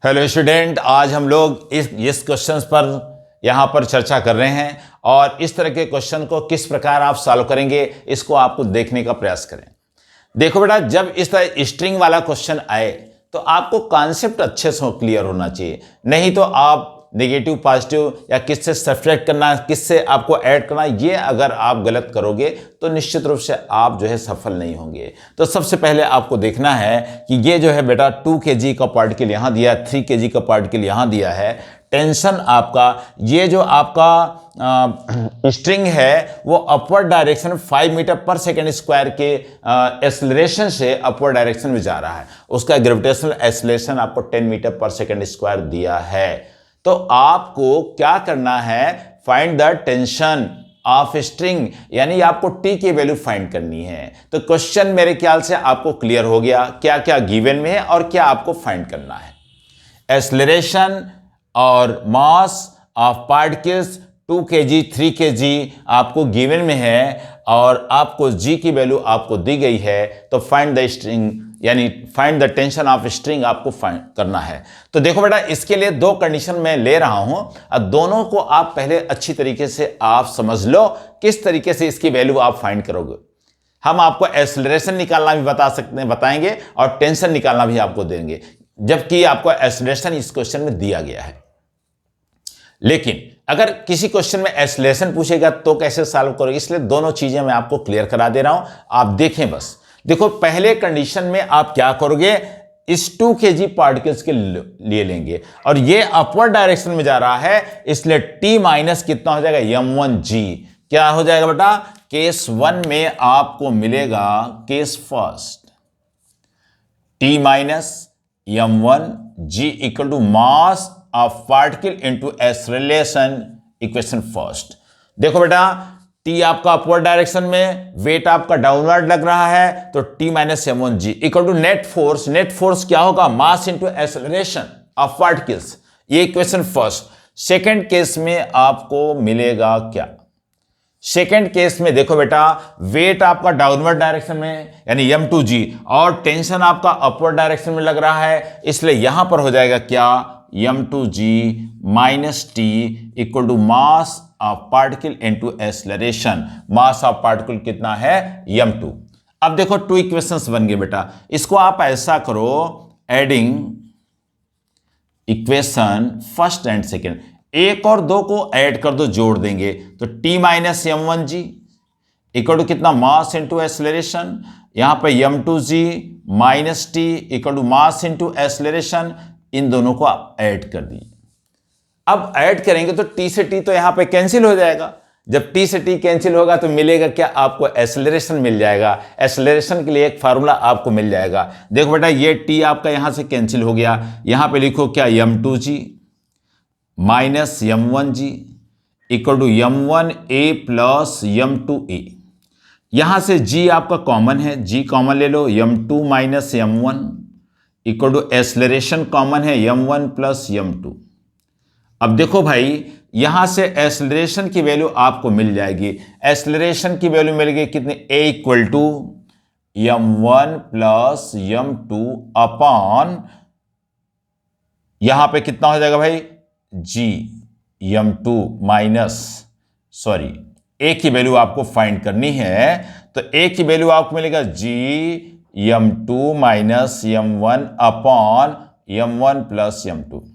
Hello student, आज हम लोग इस क्वेश्चंस पर यहाँ पर चर्चा कर रहे हैं और इस तरह के क्वेश्चन को किस प्रकार आप सॉल्व करेंगे इसको आपको देखने का प्रयास करें। देखो बेटा, जब इस तरह स्ट्रिंग वाला क्वेश्चन आए तो आपको कॉन्सेप्ट अच्छे से क्लियर होना चाहिए, नहीं तो आप नेगेटिव पॉजिटिव या किससे सब्ट्रैक्ट करना, किससे आपको ऐड करना, ये अगर आप गलत करोगे तो निश्चित रूप से आप जो है सफल नहीं होंगे। तो सबसे पहले आपको देखना है कि ये जो है बेटा 2 kg का पार्टिकल यहाँ दिया है, 3 kg का पार्टिकल यहाँ दिया है। टेंशन आपका ये जो आपका स्ट्रिंग है वो अपवर्ड डायरेक्शन 5 मीटर पर सेकेंड स्क्वायर के एक्सेलरेशन से अपवर्ड डायरेक्शन में जा रहा है। उसका ग्रेविटेशनल एक्सेलरेशन आपको 10 मीटर पर सेकेंड स्क्वायर दिया है। तो आपको क्या करना है, find the tension of string, यानी आपको टी की वैल्यू फाइंड करनी है। तो क्वेश्चन मेरे ख्याल से आपको क्लियर हो गया क्या क्या गिवन में है और क्या आपको फाइंड करना है। एक्सेलरेशन और mass of particles 2 kg 3 kg आपको गिवन में है और आपको जी की वैल्यू आपको दी गई है। तो फाइंड द स्ट्रिंग यानी find the tension of string आपको फाइंड करना है। तो देखो बेटा, इसके लिए दो कंडीशन मैं ले रहा हूं और दोनों को आप पहले अच्छी तरीके से आप समझ लो किस तरीके से इसकी वैल्यू आप फाइंड करोगे। हम आपको एक्सेलरेशन निकालना भी बताएंगे और टेंशन निकालना भी आपको देंगे, जबकि आपको एक्सेलरेशन इस क्वेश्चन में दिया गया है। लेकिन अगर किसी क्वेश्चन में एक्सेलरेशन पूछेगा तो कैसे सॉल्व करोगे, इसलिए दोनों चीजें मैं आपको क्लियर करा दे रहा हूं, आप देखें बस। देखो, पहले कंडीशन में आप क्या करोगे, इस 2 kg पार्टिकल्स के लिए लेंगे और ये अपवर्ड डायरेक्शन में जा रहा है, इसलिए t माइनस कितना हो जाएगा, m1g। क्या हो जाएगा बेटा, केस 1 में आपको मिलेगा case first t minus m1g equal to mass of particle into acceleration, equation first. देखो बेटा, टी आपका अपवर्ड डायरेक्शन में, वेट आपका डाउनवर्ड लग रहा है, तो T minus m1g equal to net force. Net force क्या होगा, mass into acceleration of particles, ये इक्वेशन फर्स्ट। सेकेंड केस में आपको मिलेगा क्या, सेकेंड केस में देखो बेटा, वेट आपका डाउनवर्ड डायरेक्शन में यानी m2g और टेंशन आपका अपवर्ड डायरेक्शन में लग रहा है, इसलिए यहां पर हो जाएगा क्या, m2g minus T equal to mass of particle into acceleration. Mass of particle कितना है, m2। अब देखो 2 इक्वेशंस बन गए बेटा, इसको आप ऐसा करो, adding equation first and second, 1 और 2 को ऐड कर दो, जोड़ देंगे तो t minus m1g equal to कितना, मास इंटू एक्सेलरेशन। यहां पे m2g minus T equal to mass into acceleration, इन दोनों को आप ऐड कर दिए। अब ऐड करेंगे तो t से t तो यहां पे कैंसिल हो जाएगा। जब t से t कैंसिल होगा तो मिलेगा क्या, आपको एक्सेलरेशन मिल जाएगा। एक्सेलरेशन के लिए एक फार्मूला आपको मिल जाएगा। देखो बेटा, ये t आपका यहां से कैंसिल हो गया, यहां पे लिखो क्या, m2g minus m1g equal to m1a plus m2a। यहां से g आपका कॉमन है, g कॉमन ले लो, m2 minus m1 equal to acceleration common है m1 प्लस m2। अब देखो भाई, यहां से एक्सेलरेशन की वैल्यू आपको मिल जाएगी। एक्सेलरेशन की वैल्यू मिल गई कितनी, a equal to m1 plus m2 upon यहां पे कितना हो जाएगा भाई, g m2 minus, sorry a की वैल्यू आपको फाइंड करनी है, तो a की वैल्यू आपको मिलेगा g m2 minus m1 upon m1 plus m2।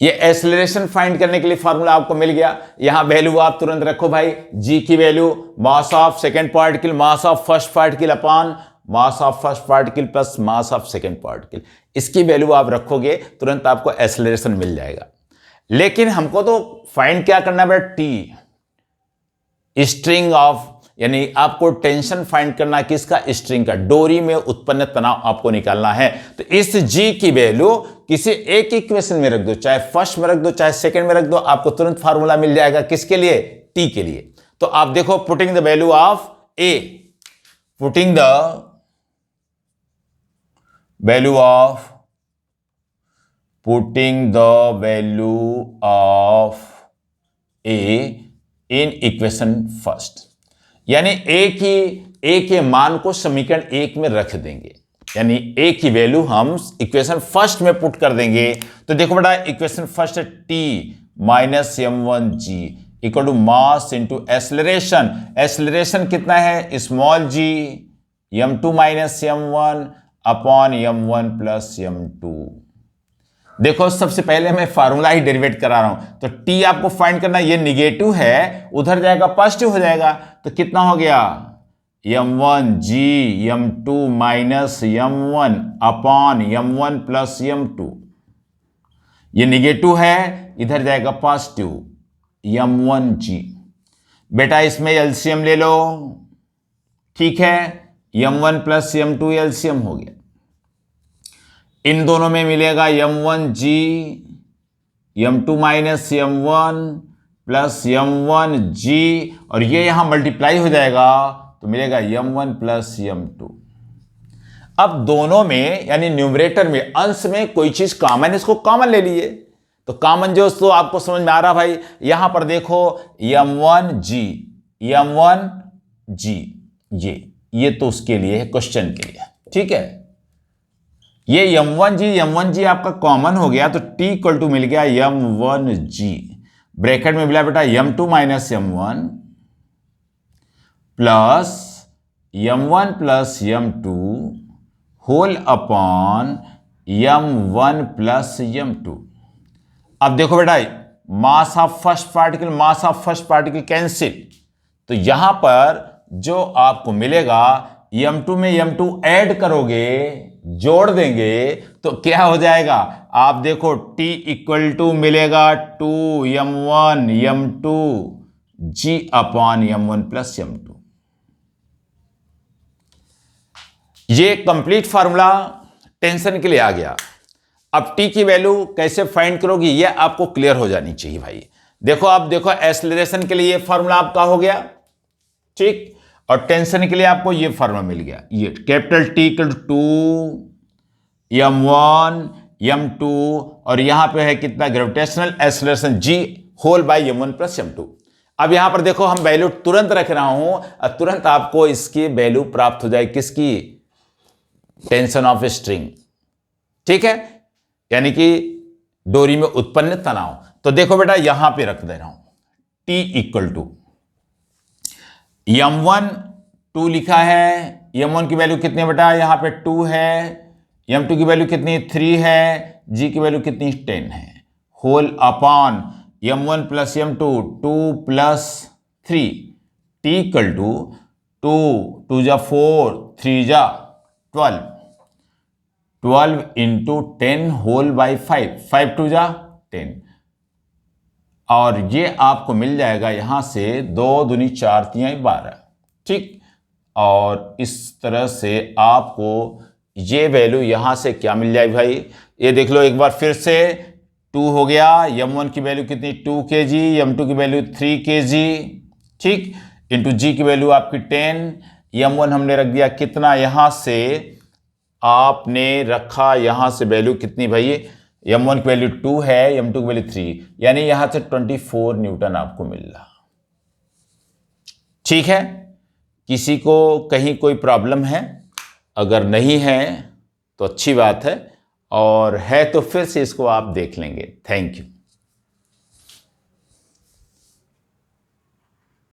ये एक्सेलरेशन फाइंड करने के लिए फार्मूला आपको मिल गया। यहां वैल्यू आप तुरंत रखो भाई, g की value mass of second particle mass of first particle upon mass of first particle plus mass of second particle, इसकी वैल्यू आप रखोगे तुरंत आपको एक्सेलरेशन मिल जाएगा। लेकिन हमको तो फाइंड क्या करना है, टी स्ट्रिंग ऑफ, यानी आपको टेंशन फाइंड करना किसका, स्ट्रिंग का, डोरी में उत्पन्न तनाव आपको निकालना है। तो इस g की वैल्यू किसी एक इक्वेशन में रख दो, चाहे फर्स्ट में रख दो चाहे सेकंड में रख दो, आपको तुरंत फार्मूला मिल जाएगा, किसके लिए, t के लिए। तो आप देखो, putting the value of a, putting the value of, putting the value of a in equation first, यानी a के मान को समीकरण 1 में रख देंगे। यानी ए की वैल्यू हम इक्वेशन फर्स्ट में पुट कर देंगे। तो देखो बेटा इक्वेशन फर्स्ट है T minus m1g equal to mass into acceleration. Acceleration कितना है small g m2 minus m1 upon m1 plus m2। देखो सबसे पहले मैं फार्मूला ही डेरिवेट करा रहा हूं। तो t आपको फाइंड करना, ये निगेटिव है उधर जाएगा पॉजिटिव हो जाएगा। तो कितना हो गया m1g m2 minus m1 upon m1 plus m2। ये निगेटिव है इधर जाएगा पॉजिटिव m1g। बेटा इसमें एलसीएम ले लो, ठीक है m1 प्लस m2 एलसीएम हो गया। इन दोनों में मिलेगा m1g m2 minus m1 plus m1g और ये यहां मल्टीप्लाई हो जाएगा तो मिलेगा m1 प्लस m2। अब दोनों में यानी न्यूमरेटर में अंश में कोई चीज कॉमन, इसको कॉमन ले लिए। तो कॉमन जो तो आपको समझ में आ रहा भाई, यहां पर देखो m1g ये तो उसके लिए है, क्वेश्चन के लिए, ठीक है। ये m1g आपका कॉमन हो गया तो t इक्वल टू मिल गया m1g। ब्रैकेट में मिला बेटा m2 minus m1 plus m1 plus m2 whole upon m1 plus m2। अब देखो बेटा mass of first particle cancel, तो यहां पर जो आपको मिलेगा m2 में m2 ऐड करोगे, जोड़ देंगे तो क्या हो जाएगा। आप देखो t इक्वल टू मिलेगा 2m1 m2 g upon m1 plus m2। ये कंप्लीट फार्मूला टेंशन के लिए आ गया। अब t की वैल्यू कैसे फाइंड करोगी ये आपको क्लियर हो जानी चाहिए भाई। देखो आप देखो एक्सेलरेशन के लिए ये फार्मूला आपका हो गया, ठीक, और टेंशन के लिए आपको ये फार्मूला मिल गया। ये capital T equal to 2m1 m2 और यहां पे है कितना gravitational acceleration g whole by m1 plus m2। अब यहां पर देखो हम वैल्यू तुरंत रख रहा हूं और तुरंत आपको इसकी वैल्यू प्राप्त हो जाए, किसकी, टेंशन ऑफ स्ट्रिंग, ठीक है, यानी कि डोरी में उत्पन्न तनाव। तो देखो बेटा यहां पे रख दे रहा हूं T इक्वल टू m1 2 लिखा है, m1 की वैल्यू कितनी है बेटा, यहां पे 2 है, m2 की वैल्यू कितनी 3 है, g की वैल्यू कितनी 10 है, whole upon m1 plus m2 2 plus 3 t equal to 2 जा 4 3 जा 12 इंटू 10 होल बाई 5 2 जा 10 और ये आपको मिल जाएगा यहां से 2 दूनी 4 3 12, ठीक। और इस तरह से आपको ये वैल्यू यहां से क्या मिल जाएगी भाई, ये देख लो एक बार फिर से 2 हो गया, m1 की वैल्यू कितनी 2 kg, m2 की वैल्यू 3 kg, ठीक, इंटू g की वैल्यू आपकी 10, m1 हमने रख दिया कितना, यहां से आपने रखा यहां से वैल्यू कितनी भाई, m1 की वैल्यू 2 है, m2 की वैल्यू 3, यानी यहां से 24 न्यूटन आपको मिल रहा, ठीक है। किसी को कहीं कोई प्रॉब्लम है, अगर नहीं है तो अच्छी बात है, और है तो फिर से इसको आप देख लेंगे। Thank you.